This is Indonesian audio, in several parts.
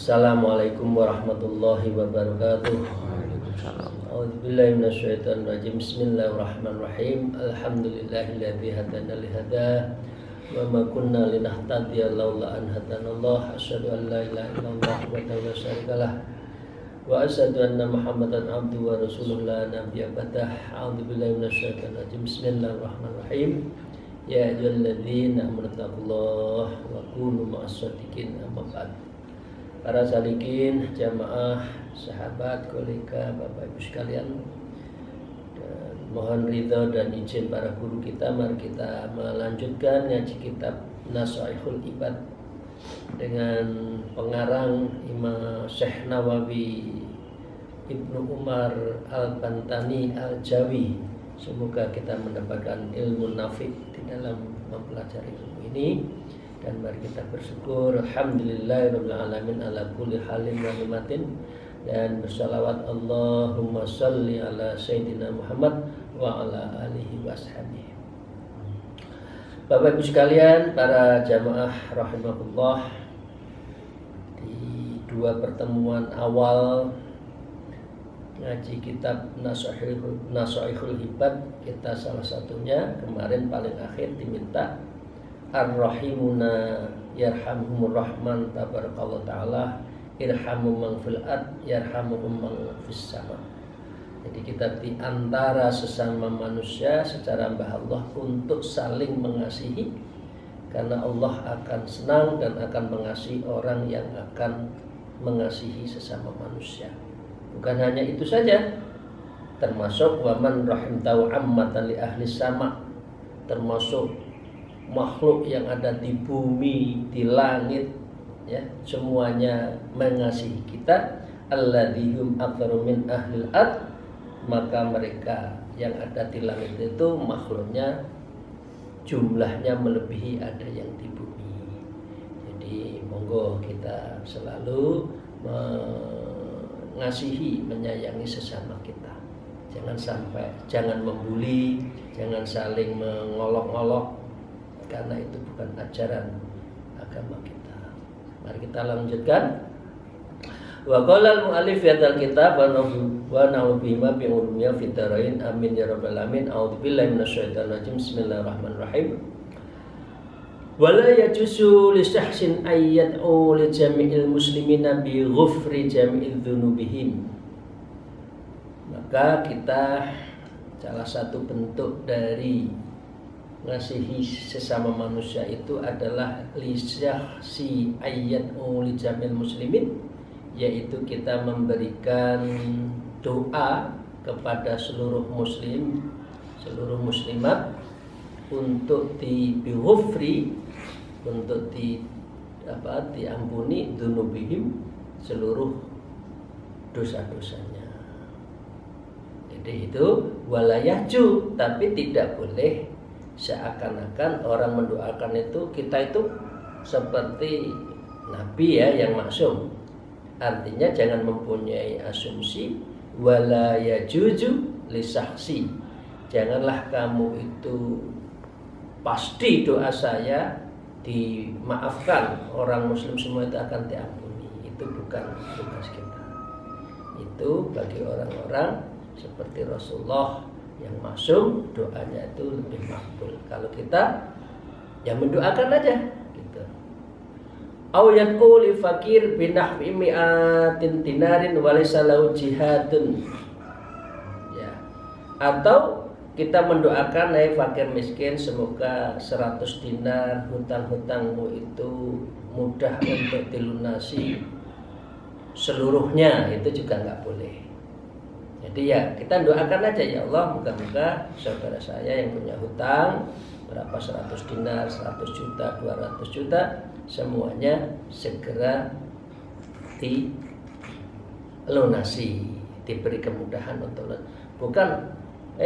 Assalamualaikum warahmatullahi wabarakatuh. A'udzubillahi minasyaitonirrajim. Bismillahirrahmanirrahim. Alhamdulillahilladzi hadana lihada wa ma kunna linahtadiya laula an hadanallah. Asyhadu an la ilaha illallah wahdahu la syarikalah wa asyhadu anna Muhammadan abduhu wa rasuluhu la nabiyya ba'dah. A'udzubillahi minasyaitonirrajim. Bismillahirrahmanirrahim. Ya ayyuhalladzina amanu taqullaha wa kunu ma'as-shadiqin. Amma ba'd. Para salikin, jamaah, sahabat, kolega, bapak ibu sekalian, dan mohon ridho dan izin para guru kita. Mari kita melanjutkan ngaji kitab Nasaihul Ibad dengan pengarang Imam Syekh Nawawi Ibnu Umar Al-Bantani Al-Jawi. Semoga kita mendapatkan ilmu nafi di dalam mempelajari ilmu ini. Dan mari kita bersyukur alhamdulillahirabbil alamin ala kulli halin wa ni'matin, dan bersalawat Allahumma shalli ala sayyidina Muhammad wa ala alihi washabihi. Bapak Ibu sekalian, para jamaah rahimakumullah, di dua pertemuan awal ngaji kitab Nasaihul Ibad, kita salah satunya kemarin paling akhir diminta Ar-Rahimuna yarhamhumur rahman tabarakallahu ta'ala irhamu man fil ard yarhamuhum man fis sama. Jadi kita di antara sesama manusia secara hamba Allah untuk saling mengasihi, karena Allah akan senang dan akan mengasihi orang yang akan mengasihi sesama manusia. Bukan hanya itu saja, termasuk waman rahimtahu ammatan li ahli sama, termasuk makhluk yang ada di bumi, di langit, ya, semuanya mengasihi kita. Alladzihum aktsaru min ahlil ard, maka mereka yang ada di langit itu makhluknya jumlahnya melebihi ada yang di bumi. Jadi monggo kita selalu mengasihi, menyayangi sesama kita. Jangan membuli, jangan saling mengolok-olok, karena itu bukan ajaran agama kita. Mari kita lanjutkan. Wa qala al-mu'allif fi hadzal kitab wa na'udzu bima bi ulumiyya fid dharain amin ya rabbal alamin. A'udzubillahi minasyaitonir rajim. Bismillahirrahmanirrahim. Wa la yajuzu li syahsin ayyad'u li jami'il muslimina bi ghufri jami'idz dzunubihim. Maka kita salah satu bentuk dari ngasihi sesama manusia itu adalah lisyahsi ayat li jamil muslimin, yaitu kita memberikan doa kepada seluruh muslim, seluruh muslimat, untuk dighufri, untuk diampuni dzunubihim, seluruh dosa-dosanya. Jadi itu walayahju, tapi tidak boleh seakan-akan orang mendoakan itu kita itu seperti nabi ya yang maksum. Artinya jangan mempunyai asumsi. Wala yajuju lisaksi, janganlah kamu itu pasti doa saya dimaafkan, orang muslim semua itu akan diampuni. Itu bukan tugas kita. Itu bagi orang-orang seperti Rasulullah yang maksum, doanya itu lebih makbul. Kalau kita yang mendoakan aja gitu. Au yaqul li fakir binahwi mi'atin dinarin wa laysa lahu jihadun. Ya. Atau kita mendoakan hai fakir miskin, semoga 100 dinar hutang-hutangmu itu mudah untuk dilunasi seluruhnya. Itu juga nggak boleh. Jadi ya kita doakan aja, ya Allah, moga-moga saudara saya yang punya hutang berapa 100 dinar, 100 juta, 200 juta, semuanya segera dilunasi, diberi kemudahan untuk bukan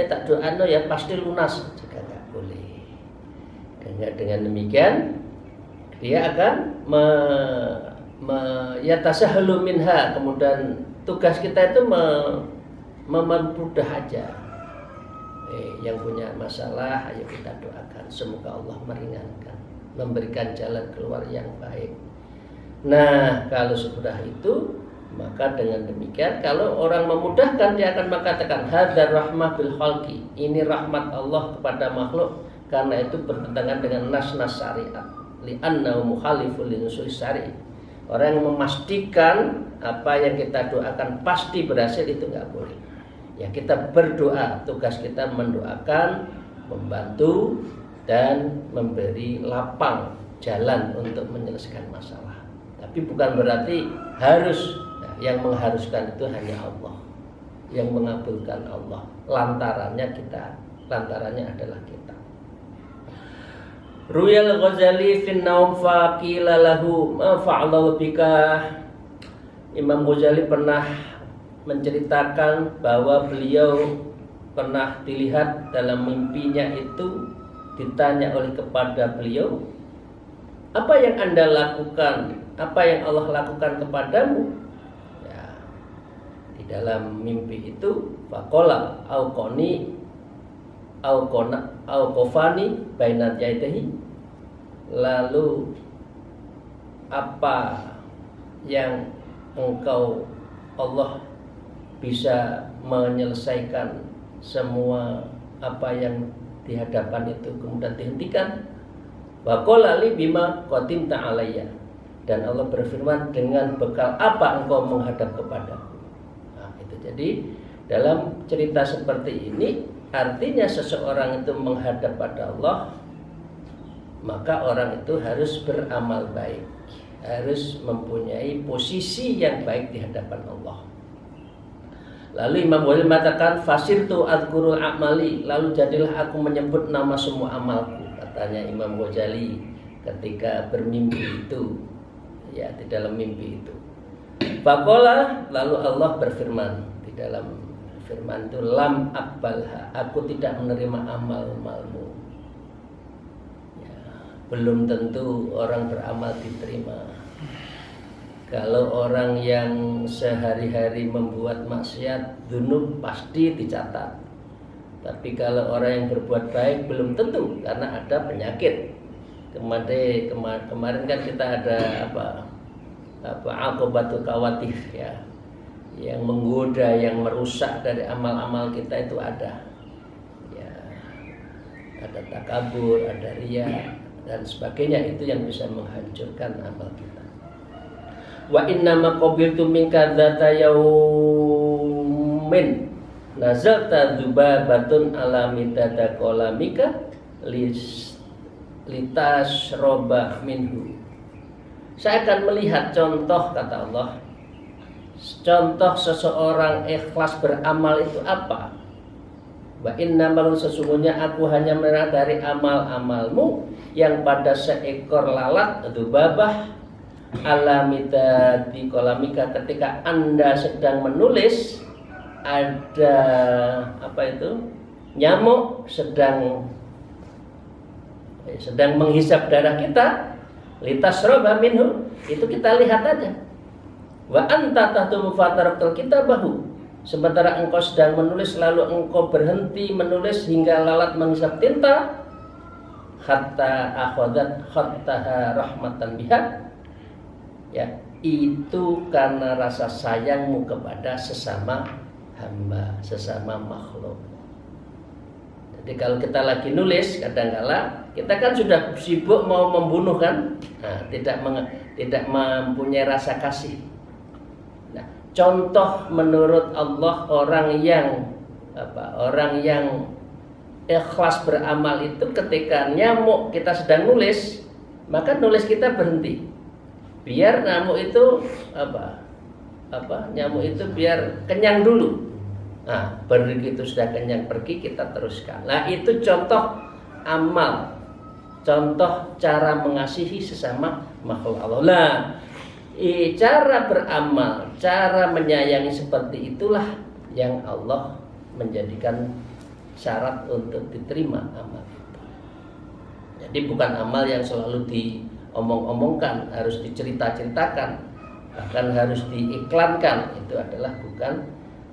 tak doano ya pasti lunas, juga nggak boleh. Dengan demikian dia akan yatasahhalu minha, kemudian tugas kita itu mempermudah aja. Yang punya masalah, ayo kita doakan semoga Allah meringankan, memberikan jalan keluar yang baik. Nah, kalau sudah itu, maka dengan demikian kalau orang memudahkan, dia akan mengatakan hadzal rahmah bil khalqi, ini rahmat Allah kepada makhluk, karena itu bertentangan dengan nas-nas syariat, li'annahu mukhalifun linusul syari'. Orang yang memastikan apa yang kita doakan pasti berhasil, itu nggak boleh. Ya, kita berdoa, tugas kita mendoakan, membantu dan memberi lapang jalan untuk menyelesaikan masalah. Tapi bukan berarti harus, yang mengharuskan itu hanya Allah, yang mengabulkan Allah. Lantarannya adalah kita. Ruyal Ghazali fin naum faqila lahu ma fa'ala bika. Imam Ghazali pernah menceritakan bahwa beliau pernah dilihat dalam mimpinya itu, ditanya kepada beliau, apa yang Anda lakukan, apa yang Allah lakukan kepadamu? Ya, di dalam mimpi itu faqala auqafani bainat yaihi, lalu apa yang engkau Allah bisa menyelesaikan semua apa yang di hadapan itu kemudian dihentikan. Wa qala li bima qatimta alayya, dan Allah berfirman, dengan bekal apa engkau menghadap kepadaku. Nah, itu jadi dalam cerita seperti ini artinya seseorang itu menghadap pada Allah, maka orang itu harus beramal baik, harus mempunyai posisi yang baik di hadapan Allah. Lalu Imam Ghazali mengatakan fasirtu adzkurul a'mali, lalu jadilah aku menyebut nama semua amalku, katanya Imam Ghazali ketika bermimpi itu, ya, di dalam mimpi itu. Faqala, lalu Allah berfirman di dalam firman itu, lam aqbalha, aku tidak menerima amal-amalmu. Ya, belum tentu orang beramal diterima. Kalau orang yang sehari-hari membuat maksiat, dzunub pasti dicatat. Tapi kalau orang yang berbuat baik belum tentu, karena ada penyakit. Kemarin kan kita ada aqobatul khawatir, ya, yang menggoda, yang merusak dari amal-amal kita itu ada. Ya, ada takabur, ada riya dan sebagainya, itu yang bisa menghancurkan amal kita. Wa inna ma qabiltu minka dzata yaumin nazalta dzubabatun ala midada qalamika litasroba minhu. Saya akan melihat contoh, kata Allah, contoh seseorang ikhlas beramal itu apa. Wa inna ma, sesungguhnya aku hanya melihat dari amal-amalmu yang pada seekor lalat dzubabah alamita di kolamika, ketika Anda sedang menulis ada nyamuk sedang menghisap darah kita, litasroba minhu, itu kita lihat aja. Wa anta tahtumu fataraktul kitabahu, sementara engkau sedang menulis lalu engkau berhenti menulis hingga lalat menghisap tinta, hatta akhadat khattaha rahmatan biha. Ya, itu karena rasa sayangmu kepada sesama hamba, sesama makhluk. Jadi kalau kita lagi nulis, kadang-kala kita kan sudah sibuk mau membunuh kan, nah, tidak mempunyai rasa kasih. Nah, contoh menurut Allah orang yang ikhlas beramal itu ketika nyamuk kita sedang nulis, maka nulis kita berhenti. Biar nyamuk itu nyamuk itu biar kenyang dulu. Nah, begitu sudah kenyang pergi, kita teruskan. Nah, itu contoh amal, contoh cara mengasihi sesama makhluk Allah. Nah, cara beramal, cara menyayangi seperti itulah yang Allah menjadikan syarat untuk diterima amal itu. Jadi bukan amal yang selalu diomong-omongkan, harus dicerita-ceritakan, bahkan harus diiklankan. Itu adalah bukan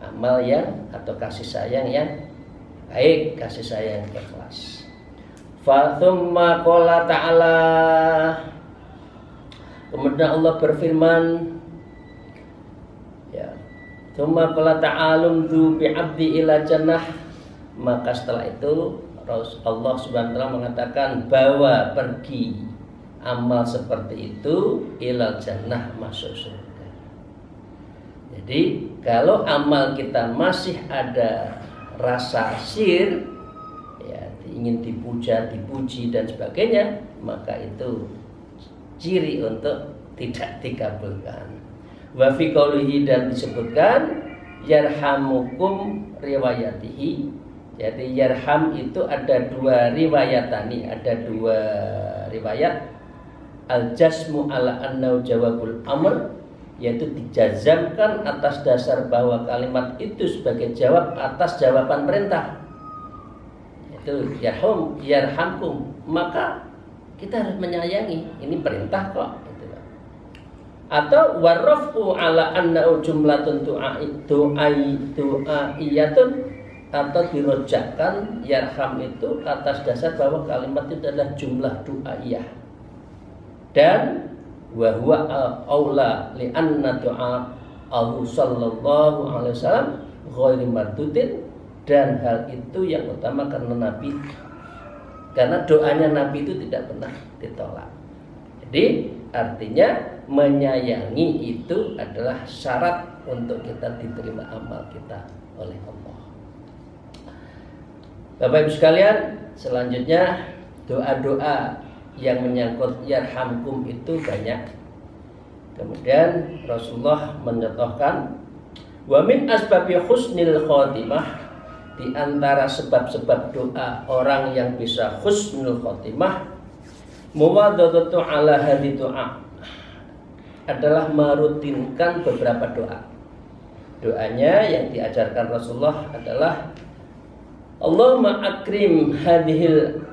amal yang atau kasih sayang yang baik, kasih sayang ikhlas. Fa tsumma qala ta'ala, kemudian Allah berfirman, ya, tsumma qala ta'alum dzu bi'abdi ila jannah, maka setelah itu Allah Subhanahu wa taala mengatakan bahwa pergi amal seperti itu ilal jannah, masuk surga. Jadi kalau amal kita masih ada rasa syir, ya, ingin dipuja, dipuji dan sebagainya, maka itu ciri untuk tidak dikabulkan. Wa fi qoulihi, dan disebutkan yarhamukum riwayatihi. Jadi yarham itu ada dua riwayatani, ada dua riwayat. Al-jasmu ala annau jawabul amr, yaitu dijazamkan atas dasar bahwa kalimat itu sebagai jawab atas jawaban perintah. Itu yarhamkum, maka kita harus menyayangi, ini perintah kok. Atau warrafu ala annau jumlatun du'aiyatun, atau dirojakkan yarham itu atas dasar bahwa kalimat itu adalah jumlah du'aiyah, dan wa huwa aula li anna du'a'ahu sallallahu alaihi wasallam ghairi mardutin, dan hal itu yang utama karena doanya Nabi itu tidak pernah ditolak. Jadi artinya menyayangi itu adalah syarat untuk kita diterima amal kita oleh Allah. Bapak Ibu sekalian, selanjutnya doa-doa yang menyangkut yarhamkum itu banyak. Kemudian Rasulullah menyatakan, wa min asbabi husnil khotimah, di antara sebab-sebab doa orang yang bisa husnul khotimah, muwadadatu ala hadhi doa, adalah merutinkan beberapa doa. Doanya yang diajarkan Rasulullah adalah Allahumma akrim hadhil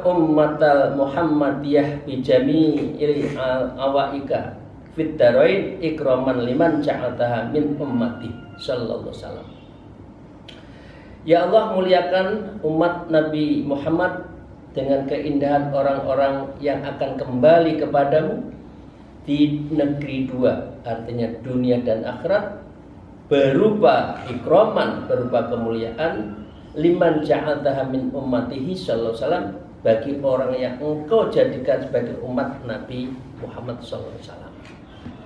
ummatal Muhammadiyah bi jami'il awaika fit darain ikraman liman ja'altaha min ummati sallallahu alaihi wasallam. Ya Allah, muliakan umat Nabi Muhammad dengan keindahan orang-orang yang akan kembali kepadamu di negeri dua, artinya dunia dan akhirat, berupa ikraman, berupa kemuliaan, liman ja'altaha min ummatihi sallallahu alaihi wasallam, bagi orang yang engkau jadikan sebagai umat Nabi Muhammad sallallahu alaihi wasallam.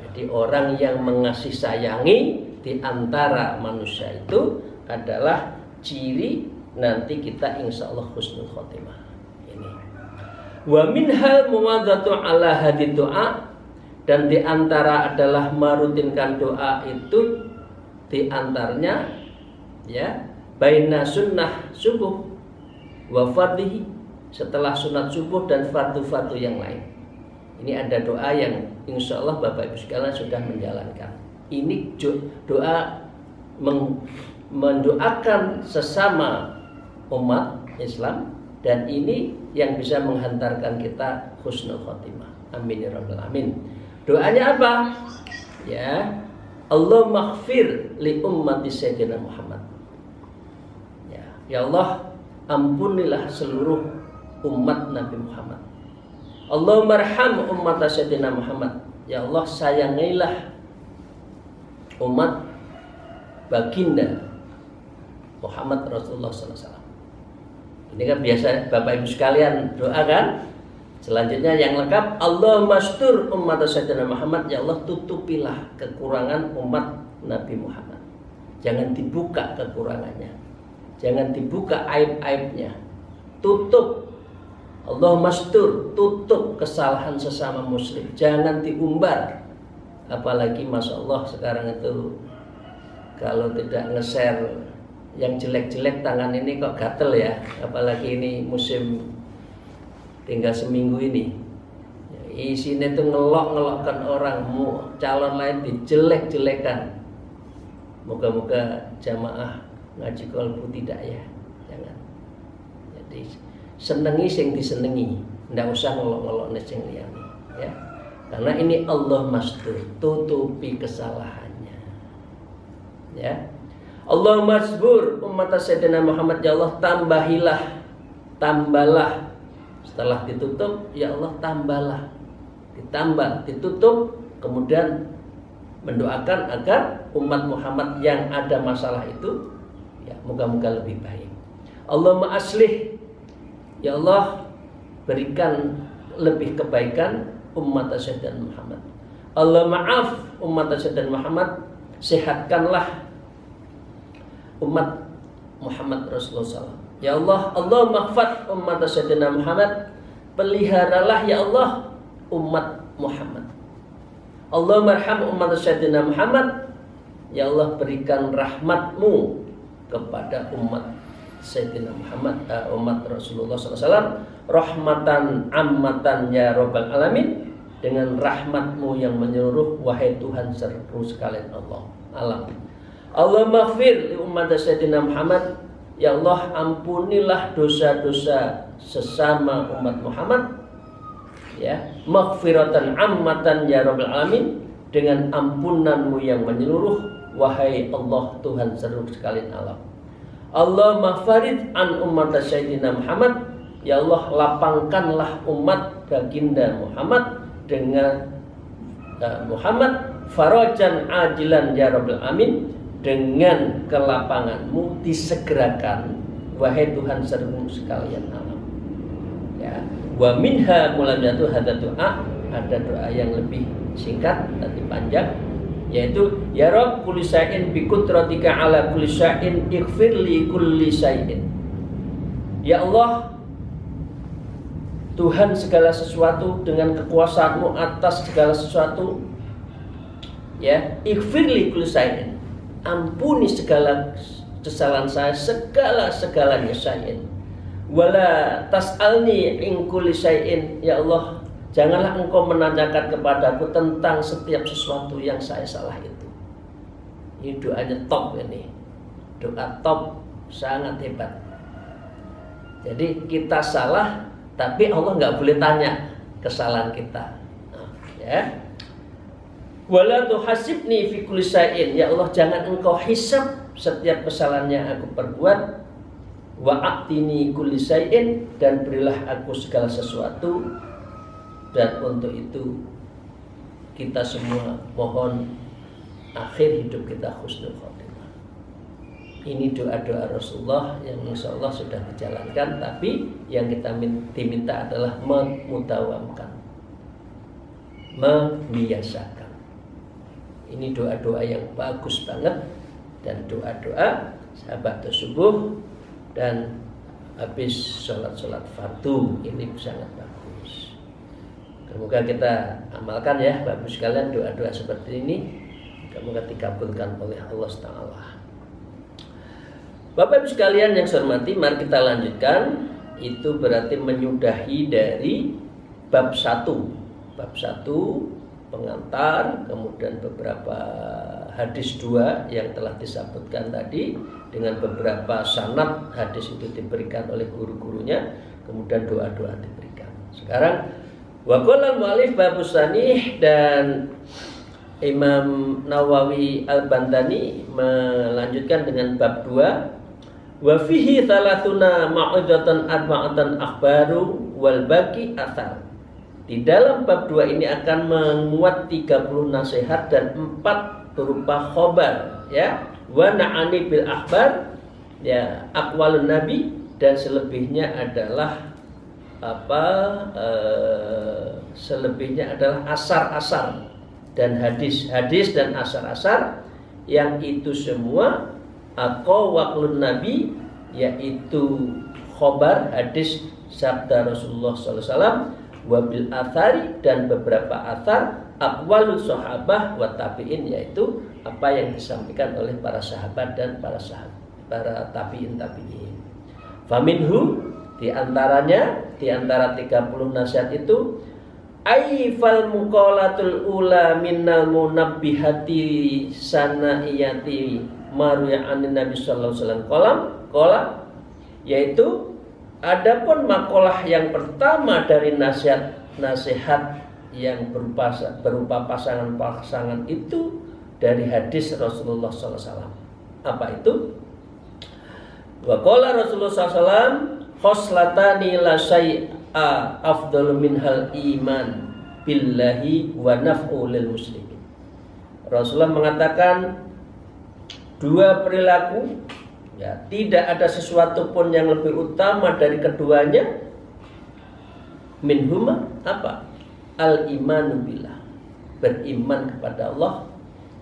Jadi orang yang mengasih sayangi di antara manusia itu adalah ciri nanti kita insya Allah husnul khotimah. Ini. Wa minhal muwadzatu ala hadid doa, dan di antara adalah merutinkan doa itu, di antaranya ya baina sunnah subuh wa fardhihi, setelah sunat subuh dan fardu-fardu yang lain. Ini ada doa yang insya Allah Bapak Ibu sekalian sudah menjalankan. Ini doa mendoakan sesama umat Islam, dan ini yang bisa menghantarkan kita husnul khotimah. Amin ya rabbal alamin. Doanya apa? Ya, Allah maghfir li ummati sayyidina Muhammad. Ya Allah, ampunilah seluruh umat Nabi Muhammad. Allahumma arham ummat sayyidina Muhammad. Ya Allah, sayangilah umat baginda Muhammad Rasulullah sallallahu alaihi wasallam. Ini kan biasa Bapak Ibu sekalian doa kan? Selanjutnya yang lengkap, Allahumma astur ummat sayyidina Muhammad. Ya Allah, tutupilah kekurangan umat Nabi Muhammad. Jangan dibuka kekurangannya, jangan dibuka aib-aibnya. Tutup, Allahumma astur, tutup kesalahan sesama muslim, jangan diumbar. Apalagi Masya Allah sekarang itu kalau tidak nge-share yang jelek-jelek, tangan ini kok gatel ya. Apalagi ini musim tinggal seminggu ini, isinya itu ngelok-ngelokkan orang, calon lain dijelek-jelekan. Moga-moga jamaah ngaji kolbu tidak ya. Jangan. Jadi senengi sing disenengi, ndak usah ngelok-ngelok sing liyane, ya. Karena ini Allah mastur, tutupi kesalahannya. Ya. Allah masbur umat Sayyidina Muhammad, ya Allah tambahlah. Setelah ditutup, ya Allah tambahlah. Ditambah, ditutup, kemudian mendoakan agar umat Muhammad yang ada masalah itu, ya moga-moga lebih baik. Allahumma aslih, ya Allah berikan lebih kebaikan umat Sayyidina Muhammad. Allah maaf umat Sayyidina Muhammad, sehatkanlah umat Muhammad Rasulullah SAW. Ya Allah, Allah maghfir umat Sayyidina Muhammad, peliharalah ya Allah umat Muhammad. Allah marham umat Sayyidina Muhammad, ya Allah berikan rahmatmu kepada umat Sayyidina Muhammad, umat Rasulullah SAW, rahmatan ammatan ya Rabbal Alamin, dengan rahmatmu yang menyeluruh wahai Tuhan seluruh sekalian alam. Allah maghfir li umat Sayyidina Muhammad, ya Allah ampunilah dosa-dosa sesama umat Muhammad, ya maghfiratan ammatan ya Rabbal Alamin, dengan ampunanmu yang menyeluruh wahai Allah Tuhan seluruh sekalian alam. Allah maghfarid an umat Sayyidina Muhammad, ya Allah lapangkanlah umat baginda Muhammad dengan Muhammad farajan ajilan ya Rabbal Alamin, dengan kelapanganmu disegerakan wahai Tuhan seluruh sekalian alam. Ya, wa minha mulamatu hadza doa, ada doa yang lebih singkat tapi panjang, yaitu ya Rabb kulli syai'in bi qudratika ala kulli syai'in ighfirli kulli syai'in. Ya Allah Tuhan segala sesuatu, dengan kekuasaanmu atas segala sesuatu, ya ighfirli kulli syai'in, ampuni segala kesalahan saya, segala-segalanya syai'in. Wala tas'alni in kulli syai'in, ya Allah janganlah engkau menanyakan kepadaku tentang setiap sesuatu yang saya salah itu. Ini doanya top, ini doa top, sangat hebat. Jadi kita salah, tapi Allah nggak boleh tanya kesalahan kita, ya. Wala tuhasibni fi kulli syai'in, ya Allah jangan engkau hisab setiap kesalahan yang aku perbuat. Wa a'tini kulli syai'in, dan berilah aku segala sesuatu. Dan untuk itu kita semua mohon akhir hidup kita husnul khotimah. Ini doa-doa Rasulullah yang insya Allah sudah dijalankan, tapi yang kita diminta adalah memutawamkan, membiasakan. Ini doa-doa yang bagus banget, dan doa-doa sahabat subuh dan habis sholat fardu ini sangat bagus. Semoga kita amalkan ya Bapak sekalian doa-doa seperti ini, semoga dikabulkan oleh Allah Ta'ala. Bapak Ibu sekalian yang saya hormati, mari kita lanjutkan. Itu berarti menyudahi dari bab 1. Bab 1 pengantar, kemudian beberapa hadis 2 yang telah disebutkan tadi, dengan beberapa sanad hadis itu diberikan oleh guru-gurunya, kemudian doa-doa diberikan. Sekarang waqala al-mu'allif babus sanih, dan Imam Nawawi Al-Bantani melanjutkan dengan bab 2. Wa fihi thalathuna ma'udatan arba'atan akhbaru wal baqi athar. Di dalam bab 2 ini akan menguat 30 nasihat dan 4 berupa khobar, ya. Wa na'ani bil akhbar, ya, aqwalun nabi, dan selebihnya adalah selebihnya adalah asar-asar dan hadis-hadis dan asar-asar, yang itu semua aqwalun nabi, yaitu khobar hadis sabda Rasulullah SAW, wabil athari, dan beberapa athar, aqwalul sahabah wa tabi'in, yaitu apa yang disampaikan oleh para sahabat dan para tabi'in. Faminhu, di antaranya, di antara 30 nasihat itu, aifal muqalatul ula minnal munabbihati sanaiyati maruya anin nabi sallallahu alaihi wasallam qala Yaitu adapun makalah yang pertama dari nasihat yang berupa pasangan-pasangan itu dari hadis Rasulullah SAW. Apa itu? Wa qala Rasulullah SAW, khoslatani la syai'a afdalu minhal iman billahi wa naf'u lil muslimin. Rasulullah mengatakan dua perilaku, ya, tidak ada sesuatu pun yang lebih utama dari keduanya. Minhuma apa? Al-imanu billah, beriman kepada Allah.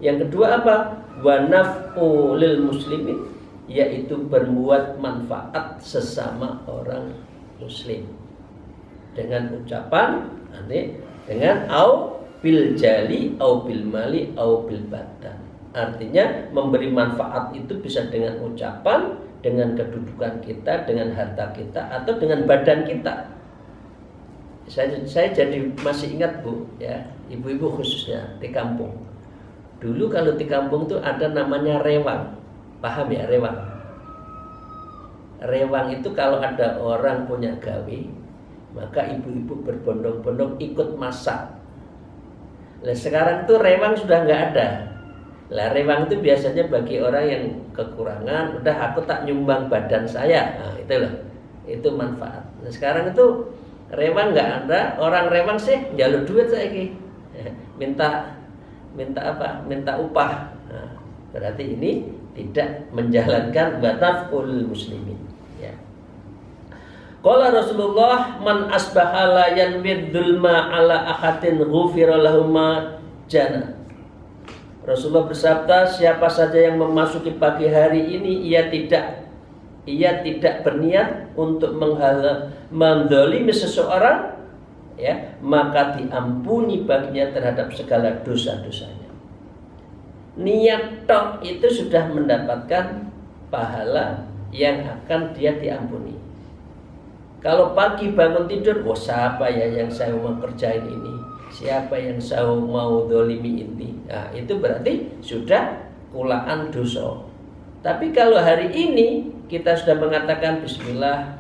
Yang kedua apa? Wa naf'u lil muslimin, yaitu berbuat manfaat sesama orang muslim dengan ucapan, dengan au bil jali, au bil mali, au bil badan. Artinya memberi manfaat itu bisa dengan ucapan, dengan kedudukan kita, dengan harta kita, atau dengan badan kita. Saya jadi masih ingat, Bu, ya, ibu-ibu khususnya di kampung. Dulu kalau di kampung tuh ada namanya rewang. Paham ya rewang? Rewang itu kalau ada orang punya gawe, maka ibu-ibu berbondong-bondong ikut masak. Nah, sekarang tuh rewang sudah nggak ada. Lah rewang itu biasanya bagi orang yang kekurangan, udah aku tak nyumbang badan saya. Nah, itu loh. Itu manfaat. Nah, sekarang itu rewang nggak ada, orang rewang sih jalur duit saiki. Minta apa? Minta upah. Nah, berarti ini tidak menjalankan naf'ul muslimin, ya. Qala Rasulullah, man asbaha la yanwid dzulma ala ahadin ghufira lahu ma jana. Rasulullah bersabda, siapa saja yang memasuki pagi hari ini ia tidak berniat untuk menzalimi seseorang, ya, maka diampuni baginya terhadap segala dosa-dosanya. Niat tok itu sudah mendapatkan pahala yang akan dia diampuni. Kalau pagi bangun tidur, wah siapa ya yang saya mau kerjain ini, siapa yang saya mau dolimi ini, nah, itu berarti sudah kulaan dosa. Tapi kalau hari ini kita sudah mengatakan Bismillah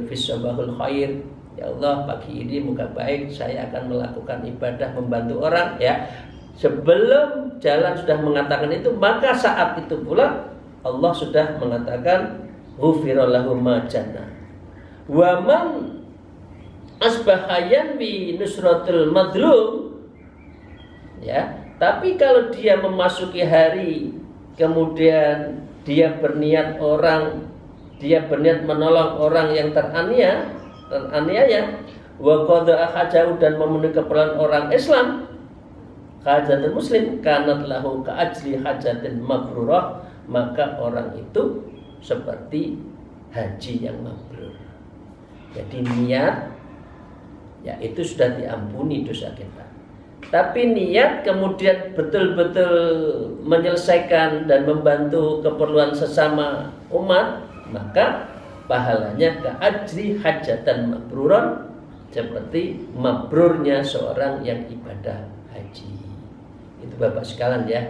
fissobahul khair, ya Allah pagi ini moga baik, saya akan melakukan ibadah membantu orang, ya. Sebelum jalan sudah mengatakan itu, maka saat itu pula Allah sudah mengatakan ghufira lahu ma jana. Wa man asbahayan bi nusratul madlum, ya. Tapi kalau dia memasuki hari kemudian dia berniat menolong orang yang teraniaya, wa qada'a hajau, dan memenuhi keperluan orang Islam, hajatul muslim, kanat lahu ka'ajli hajatin mabrurah, maka orang itu seperti haji yang mabrur. Jadi niat, ya, itu sudah diampuni dosa kita. Tapi niat kemudian betul-betul menyelesaikan dan membantu keperluan sesama umat, maka pahalanya ka'ajli hajatan mabrurah, seperti mabrurnya seorang yang ibadah haji. Itu Bapak sekalian, ya.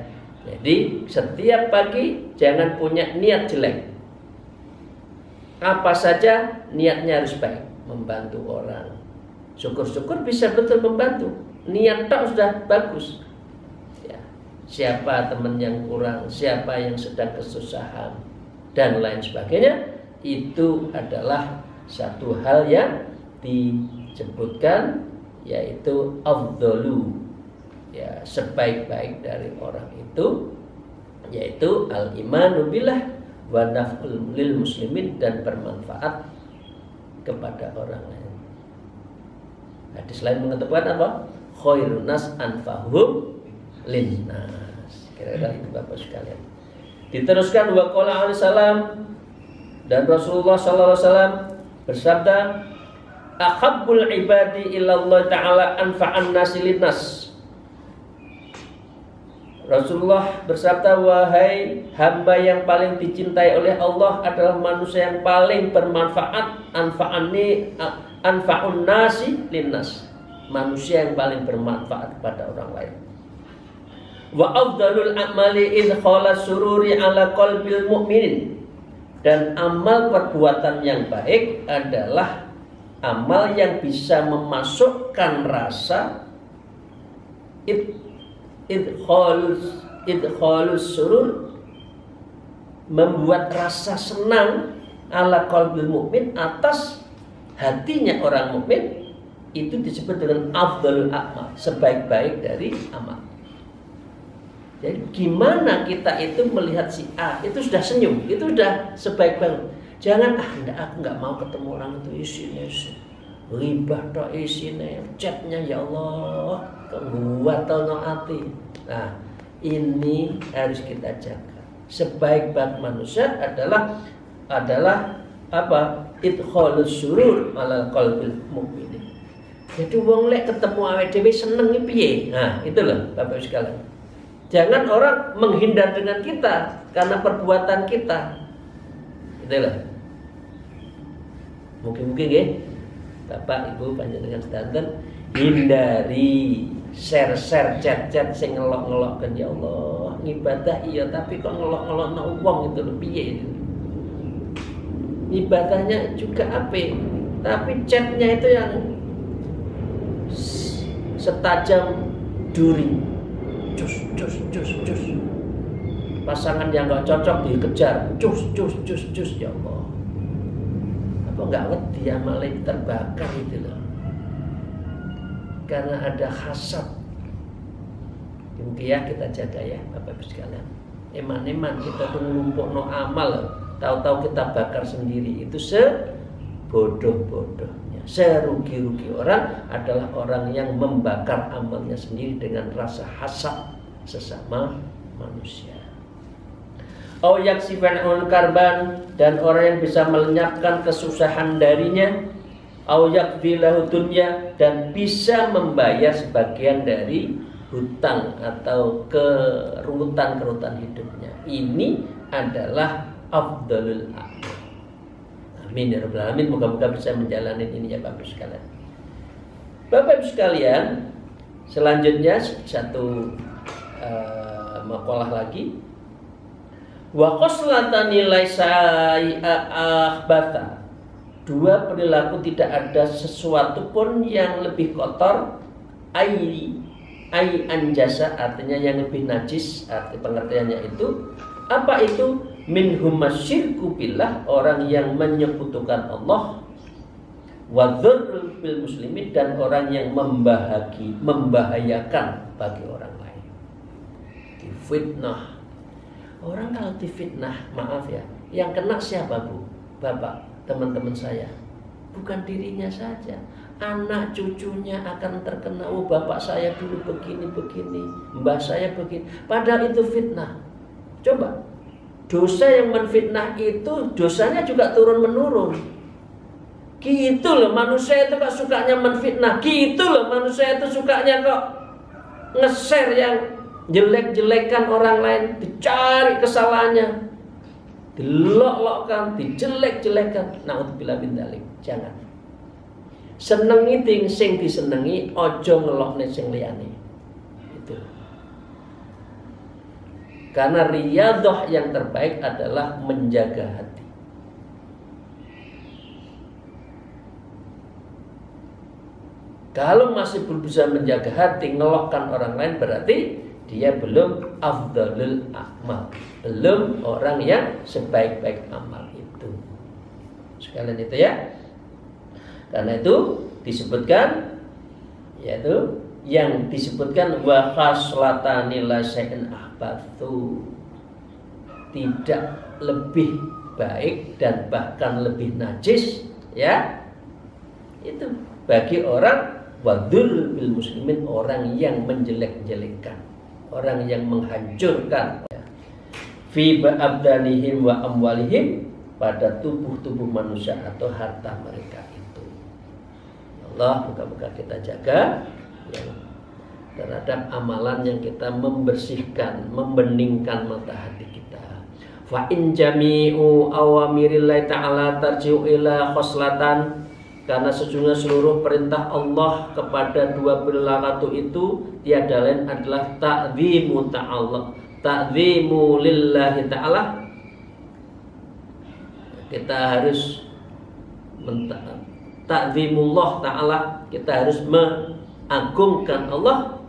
Jadi setiap pagi jangan punya niat jelek. Apa saja niatnya harus baik, membantu orang. Syukur-syukur bisa betul membantu. Niat tak sudah bagus, ya. Siapa teman yang kurang, siapa yang sedang kesusahan dan lain sebagainya, itu adalah satu hal yang disebutkan, yaitu afdalu, ya, sebaik-baik dari orang itu, yaitu al-imanu billah wa naf'ul lil muslimin, dan bermanfaat kepada orang lain. Hadis lain mengatakan apa? Khairun nas anfa'uhum linnas. Kira-kira itu Bapak sekalian. Diteruskan wa qala alaihi salam, dan Rasulullah sallallahu alaihi wasallam bersabda, ahabbul ibadi ilallah ta'ala anfa'an nasi linnas. Rasulullah bersabda, wahai hamba yang paling dicintai oleh Allah adalah manusia yang paling bermanfaat, anfa'un nasi linnas, manusia yang paling bermanfaat kepada orang lain. Wa afdalul a'mali idh khala sururi ala qalbil mu'minin, Dan amal perbuatan yang baik adalah amal yang bisa memasukkan rasa idkhalus surur, membuat rasa senang ala qalbil mukmin, atas hatinya orang mukmin. Itu disebut dengan afdhalul a'mal, sebaik-baik dari amal. Jadi gimana kita itu melihat si A itu sudah senyum, itu sudah sebaik-baik. Jangan enggak, aku enggak mau ketemu orang itu, isinya ribah tok, isinya chatnya ya Allah kebuat tono hati. Nah, ini harus kita jaga. Sebaik-baik manusia adalah apa? Idkhalus surur ala qalbil mukminin. Jadi wong lek ketemu awake dhewe seneng iki piye? Nah, itu loh Bapak Ibu sekalian. Jangan orang menghindar dengan kita karena perbuatan kita. Itulah. Mungkin-mungkin ya, Bapak Ibu panjenengan sedanten hindari share-share chat-chat sing ngelok-ngelokkan, ya Allah, ibadah iya tapi kok ngelok-ngelokno wong itu lho piye itu. Ibadahnya juga apik, tapi chatnya itu yang setajam duri. Cus. Pasangan yang gak cocok dikejar, cus, ya Allah. Apa gak wedi amale terbakar itu loh. Karena ada hasad. Mungkin ya kita jaga ya Bapak Ibu sekalian. Eman-eman kita tuh ngelumpukno amal, tahu-tahu kita bakar sendiri. Itu sebodoh-bodohnya, serugi-rugi orang adalah orang yang membakar amalnya sendiri dengan rasa hasad sesama manusia. Au yaksifan karban, dan orang yang bisa melenyapkan kesusahan darinya. Au yakfilahu dunya, dan bisa membayar sebagian dari hutang atau kerutan hidupnya. Ini adalah afdalul a'mal. Amin ya rabbal alamin. Moga-moga bisa menjalani ini ya Bapak Ibu sekalian. Bapak Ibu sekalian, selanjutnya satu makalah lagi. Wa qoslatani laisa akhbata. Dua perilaku tidak ada sesuatu pun yang lebih kotor, ai anjasa, artinya yang lebih najis. Arti pengertiannya itu apa itu? Minhum asyirku billah, orang yang menyekutukan Allah, wa dzurrul bil muslimin, dan orang yang membahayakan bagi orang lain. Difitnah. Orang kalau difitnah, maaf ya, yang kena siapa Bu? Bapak, teman-teman saya. Bukan dirinya saja, anak cucunya akan terkena. Oh, bapak saya dulu begini, mbah saya begini. Padahal itu fitnah. Coba, dosa yang menfitnah itu dosanya juga turun-menurun. Gitu loh manusia itu kok sukanya menfitnah. Gitu loh manusia itu sukanya kok nge-share yang jelek-jelekan orang lain, dicari kesalahannya, dilok-lokkan, dijelek-jelekan. Naudzubillah min dzalik. Jangan. Senengi sing disenengi, ojo ngelokne sing liyane. Itu. Karena riyadhah yang terbaik adalah menjaga hati. Kalau masih belum bisa menjaga hati, ngelokkan orang lain, berarti dia belum afdalul a'mal, belum orang yang sebaik-baik amal itu. Sekalian itu ya. Karena itu disebutkan, yaitu yang disebutkan wa khaslatani la syai'in ahbathu, tidak lebih baik dan bahkan lebih najis, ya. Itu bagi orang wadzul bil muslimin, orang yang menjelek-jelekkan, orang yang menghancurkan, ya. Fi abdanihim wa amwalihim, pada tubuh-tubuh manusia atau harta mereka itu. Allah, moga-moga kita jaga ya, terhadap amalan yang kita membersihkan, membeningkan mata hati kita. Fa in jami'u awamirillahi ta'ala tarji'u ila khoslatan, karena sesungguhnya seluruh perintah Allah kepada dua perilaku itu tiada lain adalah ta'zimu ta'ala, ta'zimu lillahi ta'ala, kita harus ta'zimullah ta'ala, kita harus mengagungkan Allah.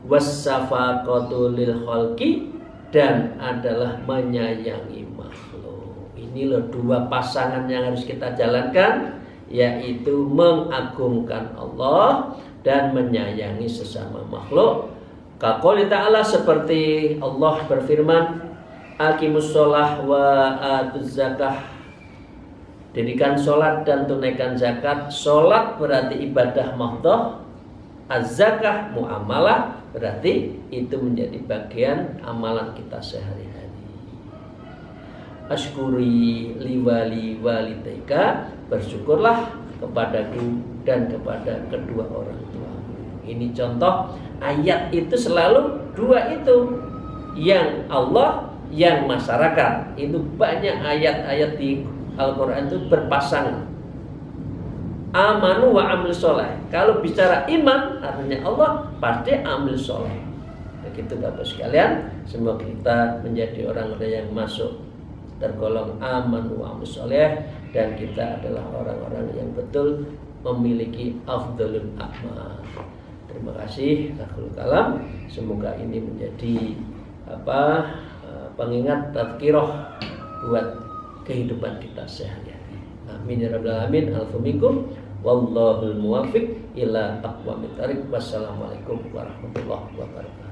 Wassafaqatu lil khalqi, dan adalah menyayangi makhluk. Ini loh dua pasangan yang harus kita jalankan, yaitu mengagungkan Allah dan menyayangi sesama makhluk. Kaqouli ta'ala, seperti Allah berfirman, aqimus sholah wa atuz zakah, dirikan sholat dan tunaikan zakat. Sholat berarti ibadah mahdoh, az-zakah muamalah, berarti itu menjadi bagian amalan kita sehari-hari. Ashkuri liwali walidayka, bersyukurlah kepadaku dan kepada kedua orang tuamu. Ini contoh ayat itu selalu dua itu, yang Allah, yang masyarakat. Itu banyak ayat-ayat di Al-Quran itu berpasangan. Amanu wa amil soleh. Kalau bicara iman, artinya Allah, pasti amil soleh. Begitu Bapak sekalian. Semoga kita menjadi orang-orang yang masuk tergolong amanu wa amil soleh, dan kita adalah orang-orang yang betul memiliki afdhalul a'mal. Terima kasih. Akhirul kalam. Semoga ini menjadi pengingat, tadhkirah buat kehidupan kita sehari-hari. Amin ya rabbal alamin. Alfu minkum. Wallahul muwaffiq ila aqwamit thariq. Wassalamualaikum warahmatullahi wabarakatuh.